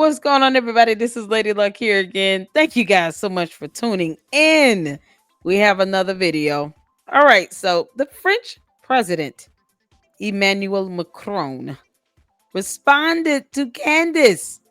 What's going on, everybody? This is Lady Luck here again. Thank you guys so much for tuning in. We have another video. All right, so the French president, Emmanuel Macron, responded to Candace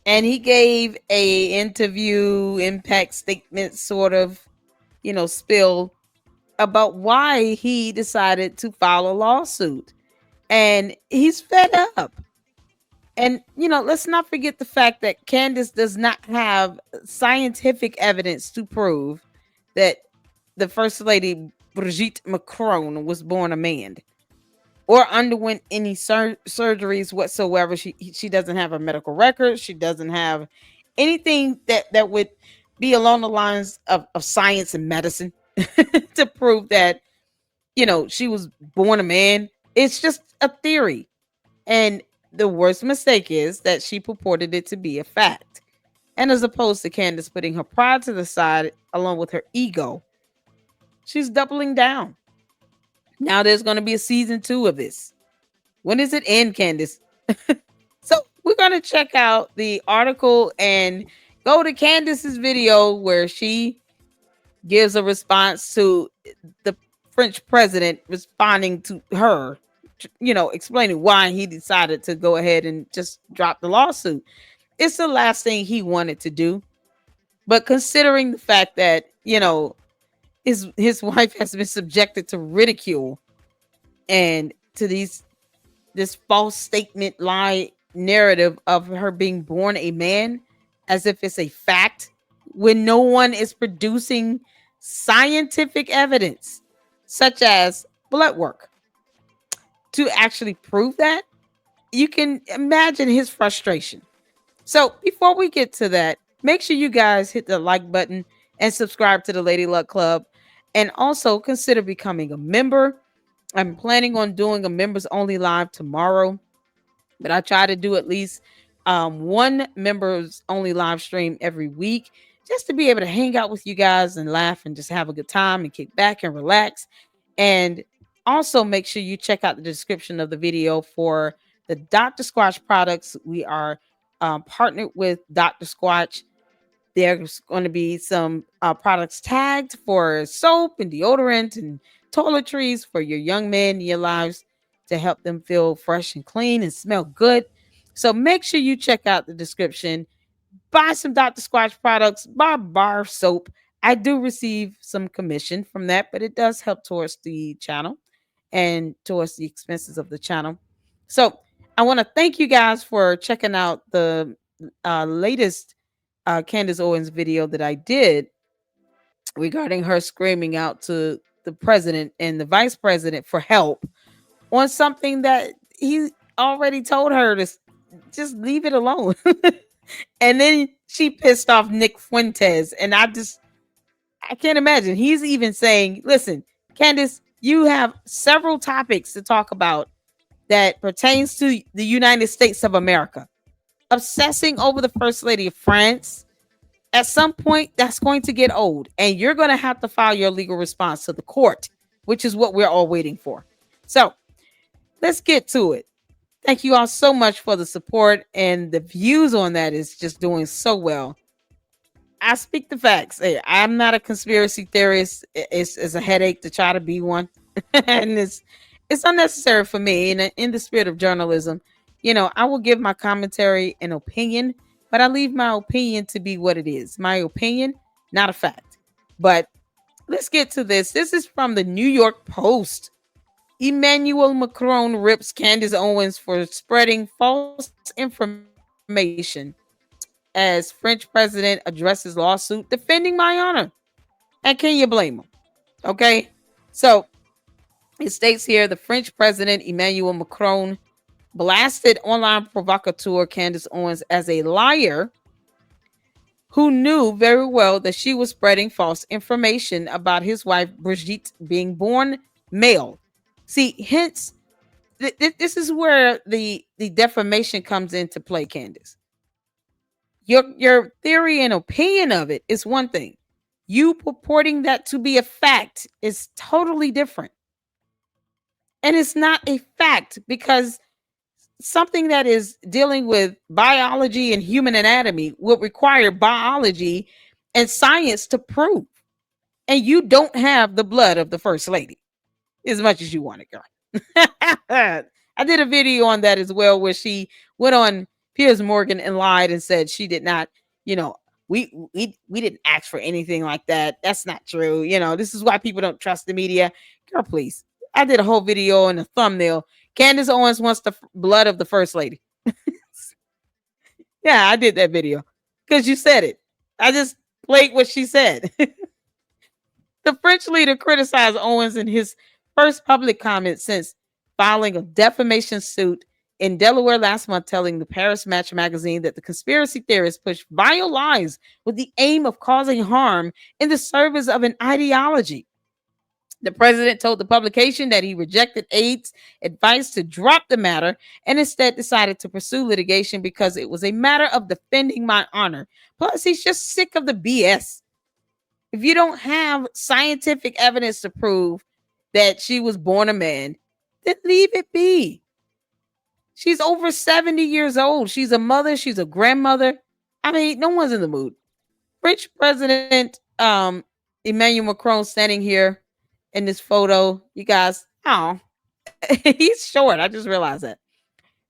and he gave a interview impact statement sort of, spill about why he decided to file a lawsuit. And he's fed up. And, let's not forget the fact that Candace does not have scientific evidence to prove that the First Lady Brigitte Macron was born a man or underwent any surgeries whatsoever. She doesn't have a medical record. She doesn't have anything that would be along the lines of science and medicine to prove that, she was born a man. It's just a theory. And the worst mistake is that she purported it to be a fact. And as opposed to Candace putting her pride to the side along with her ego, she's doubling down. Now there's going to be a season 2 of this. When does it end, Candace? So we're going to check out the article and go to Candace's video where she gives a response to the French president responding to her, explaining why he decided to go ahead and just drop the lawsuit. It's the last thing he wanted to do. But considering the fact that, his wife has been subjected to ridicule and to this false statement lie narrative of her being born a man as if it's a fact when no one is producing scientific evidence such as blood work to actually prove that, you can imagine his frustration. So before we get to that, make sure you guys hit the like button and subscribe to the Lady Luck Club, and also consider becoming a member. I'm planning on doing a members only live tomorrow, but I try to do at least one members only live stream every week just to be able to hang out with you guys and laugh and just have a good time and kick back and relax. And also make sure you check out the description of the video for the Dr. Squatch products. We are partnered with Dr. Squatch. There's going to be some products tagged for soap and deodorant and toiletries for your young men in your lives to help them feel fresh and clean and smell good. So make sure you check out the description. Buy some Dr. Squatch products, buy bar soap. I do receive some commission from that, but it does help towards the channel and towards the expenses of the channel. So I want to thank you guys for checking out the latest Candace Owens video that I did regarding her screaming out to the president and the vice president for help on something that he already told her to just leave it alone. And then she pissed off Nick Fuentes. And I can't imagine. He's even saying, listen, Candace, you have several topics to talk about that pertains to the United States of America. Obsessing over the First Lady of France, at some point, that's going to get old. And you're going to have to file your legal response to the court, which is what we're all waiting for. So let's get to it. Thank you all so much for the support, and the views on that is just doing so well. I speak the facts. Hey, I'm not a conspiracy theorist. It's a headache to try to be one. And it's unnecessary for me. And in the spirit of journalism, I will give my commentary and opinion, but I leave my opinion to be what it is. My opinion, not a fact. But let's get to this. This is from the New York Post. Emmanuel Macron rips Candace Owens for spreading false information as French president addresses lawsuit defending my honor. And can you blame him? Okay. So it states here the French president Emmanuel Macron blasted online provocateur Candace Owens as a liar who knew very well that she was spreading false information about his wife Brigitte being born male. See, hence, this is where the defamation comes into play, Candace. Your theory and opinion of it is one thing. You purporting that to be a fact is totally different. And it's not a fact because something that is dealing with biology and human anatomy would require biology and science to prove. And you don't have the blood of the first lady as much as you want it, girl. I did a video on that as well, where she went on Piers Morgan and lied and said she did not, you know, we didn't ask for anything like that. That's not true. This is why people don't trust the media. Girl, please. I did a whole video and a thumbnail. Candace Owens wants the blood of the first lady. Yeah, I did that video because you said it. I just played what she said. The French leader criticized Owens in his first public comment since filing a defamation suit in Delaware last month, telling the Paris Match magazine that the conspiracy theorists push vile lies with the aim of causing harm in the service of an ideology. The president told the publication that he rejected aide's advice to drop the matter and instead decided to pursue litigation because it was a matter of defending my honor. Plus, he's just sick of the BS. If you don't have scientific evidence to prove that she was born a man, then leave it be. She's over 70 years old. She's a mother. She's a grandmother. I mean, no one's in the mood. French President Emmanuel Macron standing here in this photo. You guys, oh, he's short. I just realized that.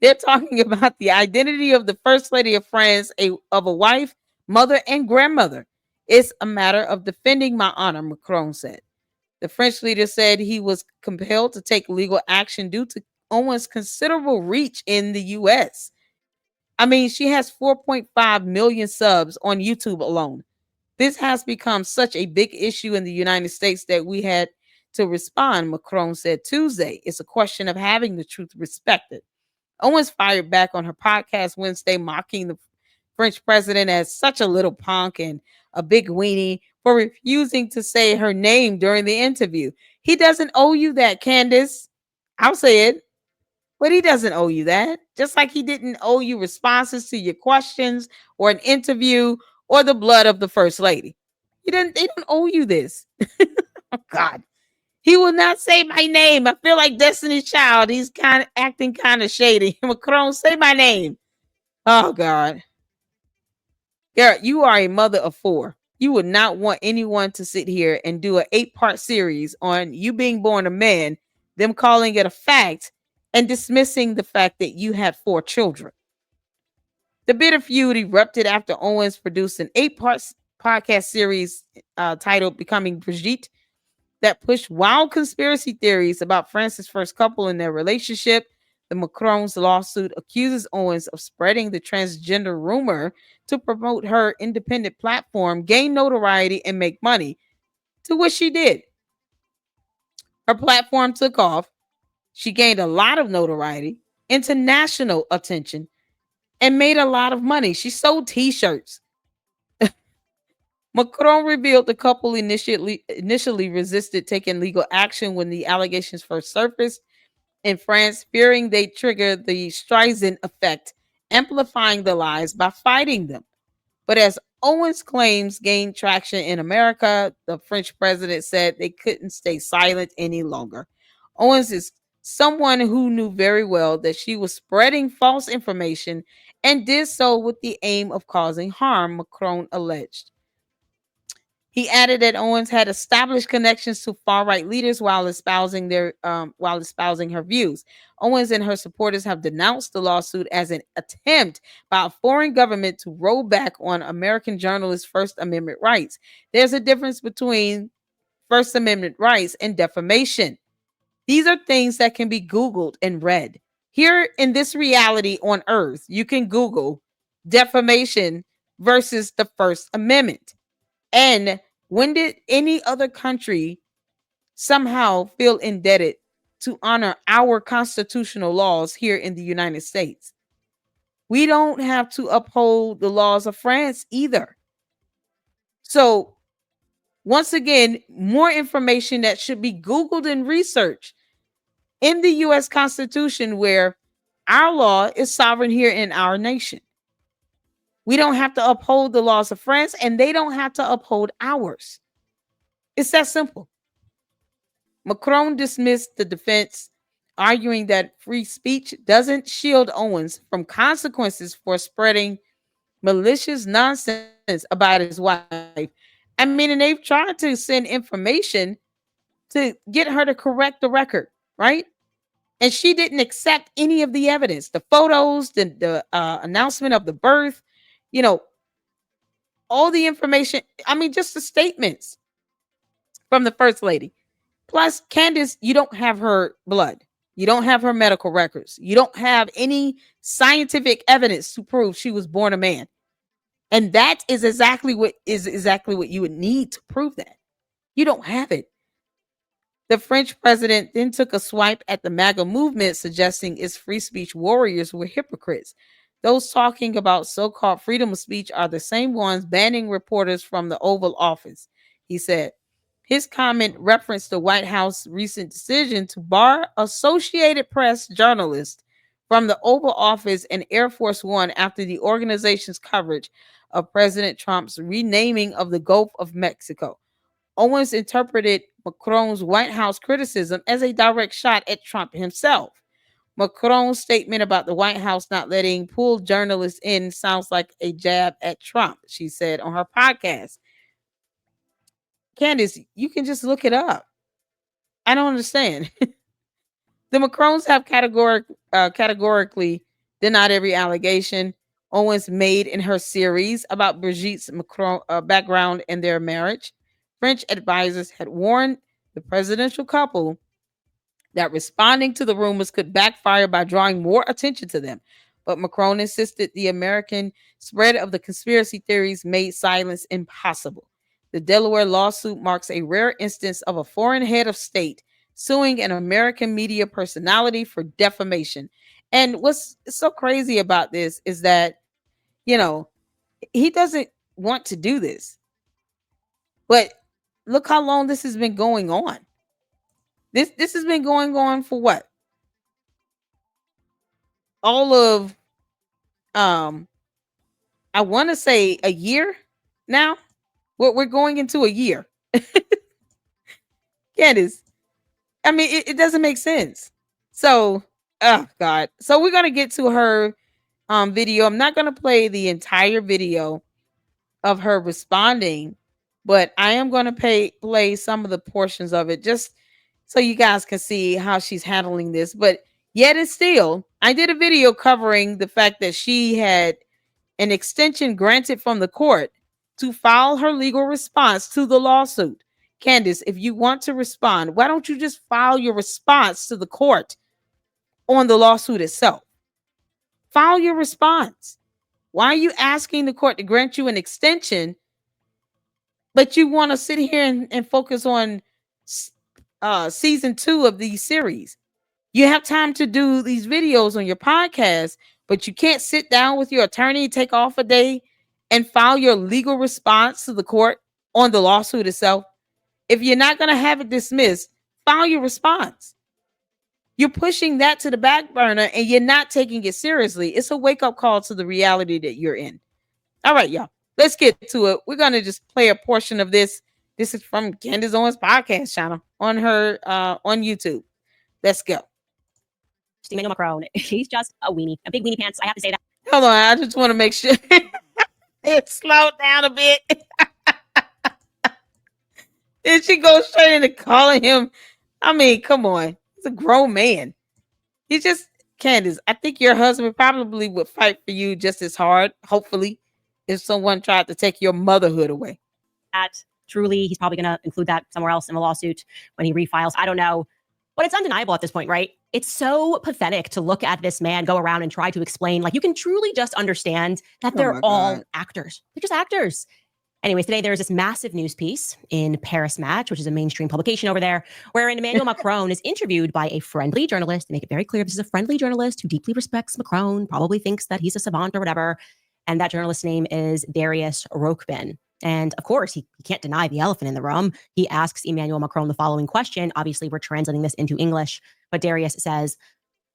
They're talking about the identity of the First Lady of France, of a wife, mother, and grandmother. It's a matter of defending my honor, Macron said. The French leader said he was compelled to take legal action due to Owens' considerable reach in the U.S. I mean, she has 4.5 million subs on YouTube alone. This has become such a big issue in the United States that we had to respond, Macron said Tuesday. It's a question of having the truth respected. Owens fired back on her podcast Wednesday, mocking the French president as such a little punk and a big weenie for refusing to say her name during the interview. He doesn't owe you that, Candace. I'll say it, but he doesn't owe you that. Just like he didn't owe you responses to your questions or an interview or the blood of the first lady. They don't owe you this. Oh God. He will not say my name. I feel like Destiny's Child. He's kind of acting kind of shady. Macron, say my name. Oh God. Garrett, you are a mother of four. You would not want anyone to sit here and do an 8-part series on you being born a man, them calling it a fact, and dismissing the fact that you had 4 children. The bitter feud erupted after Owens produced an 8-part podcast series titled Becoming Brigitte that pushed wild conspiracy theories about France's first couple and their relationship. The Macron's lawsuit accuses Owens of spreading the transgender rumor to promote her independent platform, gain notoriety, and make money, to which she did. Her platform took off. She gained a lot of notoriety, international attention, and made a lot of money. She sold t-shirts. Macron revealed the couple initially resisted taking legal action when the allegations first surfaced in France, fearing they trigger the Streisand effect, amplifying the lies by fighting them. But as Owens' claims gained traction in America, the French president said they couldn't stay silent any longer. Owens is someone who knew very well that she was spreading false information and did so with the aim of causing harm, Macron alleged. He added that Owens had established connections to far-right leaders while espousing her views. Owens and her supporters have denounced the lawsuit as an attempt by a foreign government to roll back on American journalists' First Amendment rights. There's a difference between First Amendment rights and defamation. These are things that can be Googled and read. Here in this reality on Earth, you can Google defamation versus the First Amendment. And when did any other country somehow feel indebted to honor our constitutional laws here in the United States? We don't have to uphold the laws of France either. So, once again, more information that should be Googled and researched in the U.S. Constitution, where our law is sovereign here in our nation. We don't have to uphold the laws of France, and they don't have to uphold ours. It's that simple. Macron dismissed the defense arguing that free speech doesn't shield Owens from consequences for spreading malicious nonsense about his wife. I mean, and they've tried to send information to get her to correct the record, right? And she didn't accept any of the evidence, the photos, the announcement of the birth, you know, all the information. I mean, just the statements from the first lady. Plus, Candace, you don't have her blood. You don't have her medical records. You don't have any scientific evidence to prove she was born a man. And that is exactly what you would need to prove that. You don't have it. The French president then took a swipe at the MAGA movement, suggesting its free speech warriors were hypocrites. Those talking about so called freedom of speech are the same ones banning reporters from the Oval Office, he said. His comment referenced the White House recent decision to bar Associated Press journalists from the Oval Office and Air Force One after the organization's coverage of President Trump's renaming of the Gulf of Mexico. Owens interpreted Macron's White House criticism as a direct shot at Trump himself. Macron's statement about the White House not letting pull journalists in sounds like a jab at Trump, she said on her podcast. Candace, you can just look it up. I don't understand. The Macrons have categorically denied every allegation Owens made in her series about Brigitte's Macron background and their marriage. French advisors had warned the presidential couple that responding to the rumors could backfire by drawing more attention to them. But Macron insisted the American spread of the conspiracy theories made silence impossible. The Delaware lawsuit marks a rare instance of a foreign head of state suing an American media personality for defamation. And what's so crazy about this is that, you know, he doesn't want to do this. But look how long this has been going on. This has been going on for what? All of I want to say a year now. We're going into a year. Candace, I mean, it doesn't make sense. So, oh God. So we're gonna get to her video. I'm not gonna play the entire video of her responding, but I am gonna play some of the portions of it just so you guys can see how she's handling this. But yet and still, I did a video covering the fact that she had an extension granted from the court to file her legal response to the lawsuit. Candace, if you want to respond, why don't you just file your response to the court on the lawsuit itself? File your response. Why are you asking the court to grant you an extension, but you want to sit here and focus on season 2 of these series? You have time to do these videos on your podcast, but you can't sit down with your attorney, take off a day, and file your legal response to the court on the lawsuit itself. If you're not going to have it dismissed, file your response. You're pushing that to the back burner and you're not taking it seriously. It's a wake-up call to the reality that you're in. All right, y'all. Let's get to it. We're going to just play a portion of this. This is from Candace Owens' podcast channel on her on YouTube. Let's go. Emmanuel Macron, he's just a weenie, a big weenie pants. I have to say that. Hold on, I just want to make sure it slowed down a bit. Then she goes straight into calling him. I mean, come on. He's a grown man. He's just, Candace, I think your husband probably would fight for you just as hard, hopefully, if someone tried to take your motherhood away. That truly, he's probably going to include that somewhere else in the lawsuit when he refiles. I don't know. But it's undeniable at this point, right? It's so pathetic to look at this man go around and try to explain, like, you can truly just understand that they're all actors. They're just actors. Anyways, today there's this massive news piece in Paris Match, which is a mainstream publication over there, wherein Emmanuel Macron is interviewed by a friendly journalist. To make it very clear, this is a friendly journalist who deeply respects Macron, probably thinks that he's a savant or whatever. And that journalist's name is Darius Roquebin. And of course, he can't deny the elephant in the room. He asks Emmanuel Macron the following question. Obviously, we're translating this into English, but Darius says,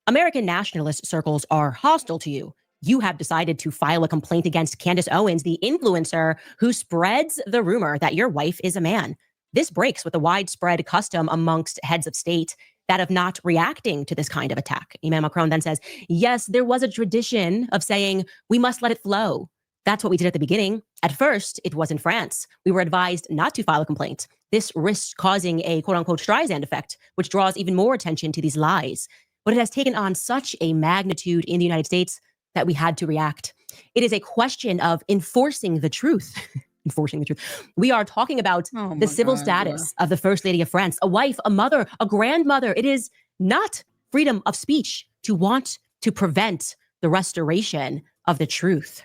American nationalist circles are hostile to you. You have decided to file a complaint against Candace Owens, the influencer who spreads the rumor that your wife is a man. This breaks with the widespread custom amongst heads of state that of not reacting to this kind of attack. Emmanuel Macron then says, yes, there was a tradition of saying, we must let it flow. That's what we did at the beginning. At first, it was in France. We were advised not to file a complaint. This risks causing a quote unquote Streisand effect, which draws even more attention to these lies. But it has taken on such a magnitude in the United States that we had to react. It is a question of enforcing the truth. Enforcing the truth. We are talking about the civil status of the First Lady of France, a wife, a mother, a grandmother. It is not freedom of speech to want to prevent the restoration of the truth.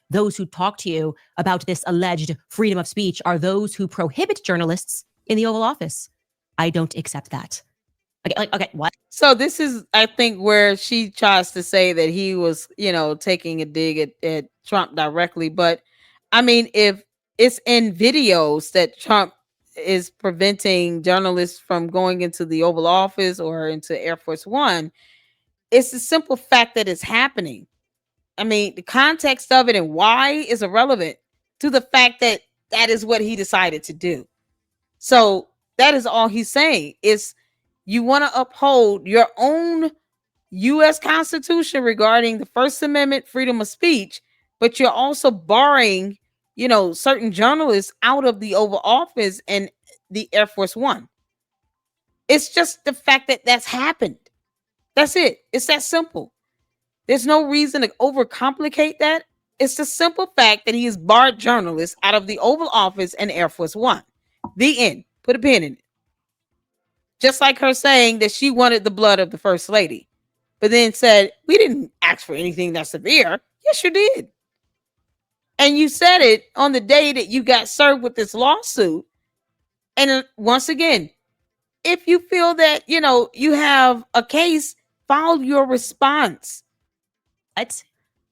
Those who talk to you about this alleged freedom of speech are those who prohibit journalists in the Oval Office. I don't accept that. Okay, what? So this is, I think, where she tries to say that he was, taking a dig at Trump directly. But I mean, if it's in videos that Trump is preventing journalists from going into the Oval Office or into Air Force One, it's the simple fact that it's happening. I mean, the context of it and why is irrelevant to the fact that that is what he decided to do. So that is all he's saying is you want to uphold your own U.S. Constitution regarding the First Amendment, freedom of speech, but you're also barring, certain journalists out of the Oval Office and the Air Force One. It's just the fact that that's happened. That's it. It's that simple. There's no reason to overcomplicate that. It's the simple fact that he has barred journalists out of the Oval Office and Air Force One. The end. Put a pin in it. Just like her saying that she wanted the blood of the First Lady, but then said, we didn't ask for anything that severe. Yes, you did. And you said it on the day that you got served with this lawsuit. And once again, if you feel that, you have a case, file your response. What?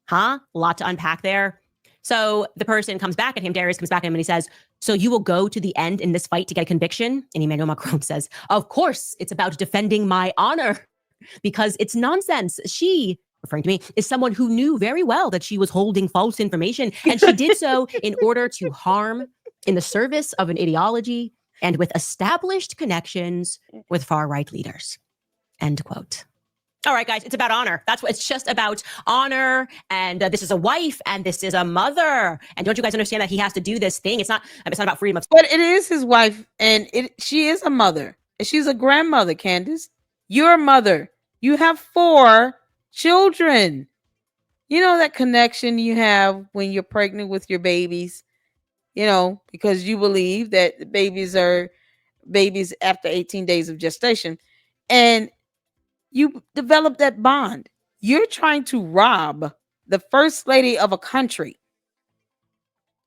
Huh? A lot to unpack there. So the person comes back at him, Darius comes back at him and he says, so you will go to the end in this fight to get a conviction? And Emmanuel Macron says, of course, it's about defending my honor because it's nonsense. She, referring to me, is someone who knew very well that she was holding false information. And she did so in order to harm in the service of an ideology and with established connections with far-right leaders. End quote. All right, guys, it's about honor. That's what it's just about honor. And this is a wife and this is a mother. And don't you guys understand that he has to do this thing? It's not about freedom of speech. But it is his wife and she is a mother. And she's a grandmother, Candace. You're a mother. You have 4 children. You know that connection you have when you're pregnant with your babies, because you believe that babies are babies after 18 days of gestation. And you develop that bond. You're trying to rob the First Lady of a country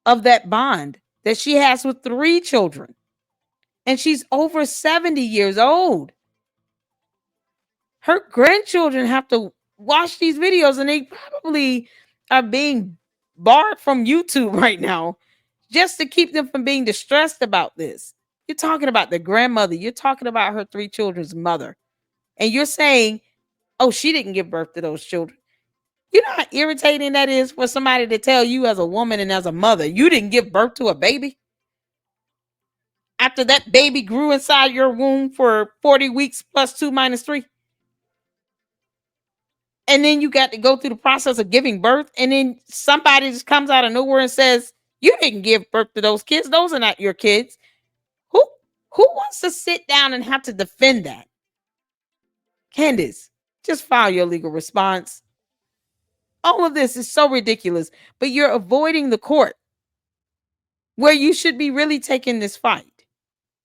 of that bond that she has with 3 children. And she's over 70 years old. Her grandchildren have to watch these videos and they probably are being barred from YouTube right now just to keep them from being distressed about this. You're talking about the grandmother. You're talking about her 3 children's mother. And you're saying, oh, she didn't give birth to those children. You know how irritating that is for somebody to tell you as a woman and as a mother, you didn't give birth to a baby? After that baby grew inside your womb for 40 weeks plus 2 minus 3. And then you got to go through the process of giving birth. And then somebody just comes out of nowhere and says, you didn't give birth to those kids. Those are not your kids. Who wants to sit down and have to defend that? Candace, just file your legal response. All of this is so ridiculous, but you're avoiding the court where you should be really taking this fight.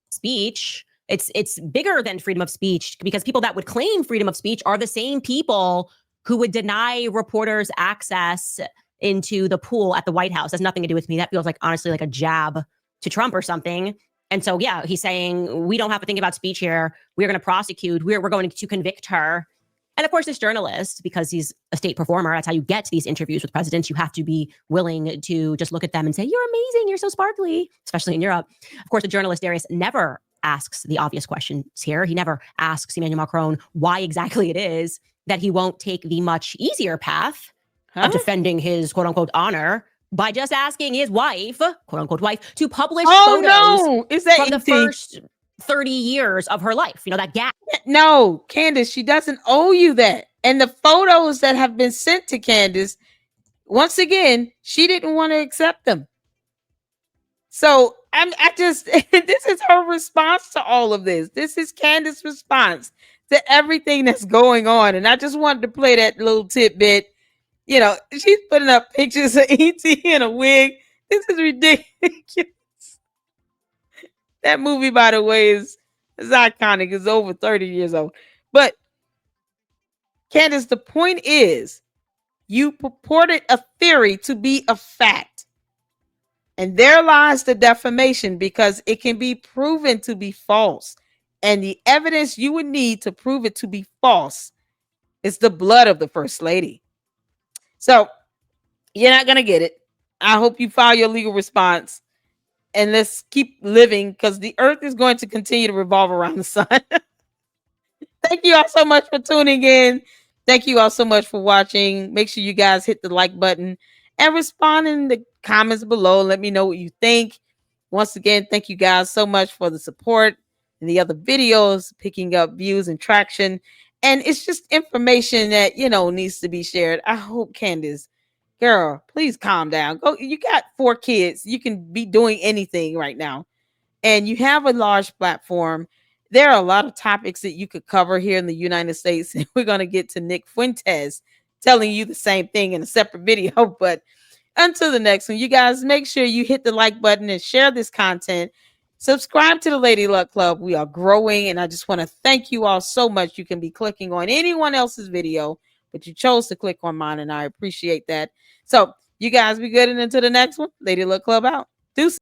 Speech, it's bigger than freedom of speech because people that would claim freedom of speech are the same people who would deny reporters access into the pool at the White House. Has nothing to do with me. That feels like, honestly, like a jab to Trump or something. And so, yeah, he's saying we don't have to think about speech here. We're going to prosecute. We're going to convict her. And of course, this journalist, because he's a state performer, that's how you get to these interviews with presidents. You have to be willing to just look at them and say, you're amazing. You're so sparkly, especially in Europe. Of course, the journalist Darius never asks the obvious questions here. He never asks Emmanuel Macron why exactly it is that he won't take the much easier path of defending his quote unquote honor by just asking his wife, quote unquote wife, to publish photos no. Is that from the first 30 years of her life, that gap. No, Candace, she doesn't owe you that. And the photos that have been sent to Candace, once again, she didn't want to accept them. So I just this is her response to all of this. This is Candace's response to everything that's going on. And I just wanted to play that little tidbit. She's putting up pictures of ET in a wig. This is ridiculous. That movie, by the way, is iconic. It's over 30 years old. But Candace, the point is, you purported a theory to be a fact. And there lies the defamation, because it can be proven to be false. And the evidence you would need to prove it to be false is the blood of the First Lady. So you're not going to get it. I hope you file your legal response. And let's keep living, because the earth is going to continue to revolve around the sun. Thank you all so much for tuning in. Thank you all so much for watching. Make sure you guys hit the like button and respond in the comments below. Let me know what you think. Once again, thank you guys so much for the support and the other videos, picking up views and traction. And it's just information that, needs to be shared. I hope, Candace, girl, please calm down. Go. You got 4 kids. You can be doing anything right now. And you have a large platform. There are a lot of topics that you could cover here in the United States. And we're going to get to Nick Fuentes telling you the same thing in a separate video. But until the next one, you guys, make sure you hit the like button and share this content. Subscribe to the Lady Luck Club. We are growing. And I just want to thank you all so much. You can be clicking on anyone else's video, but you chose to click on mine. And I appreciate that. So you guys be good. And until the next one, Lady Luck Club out. Deuces.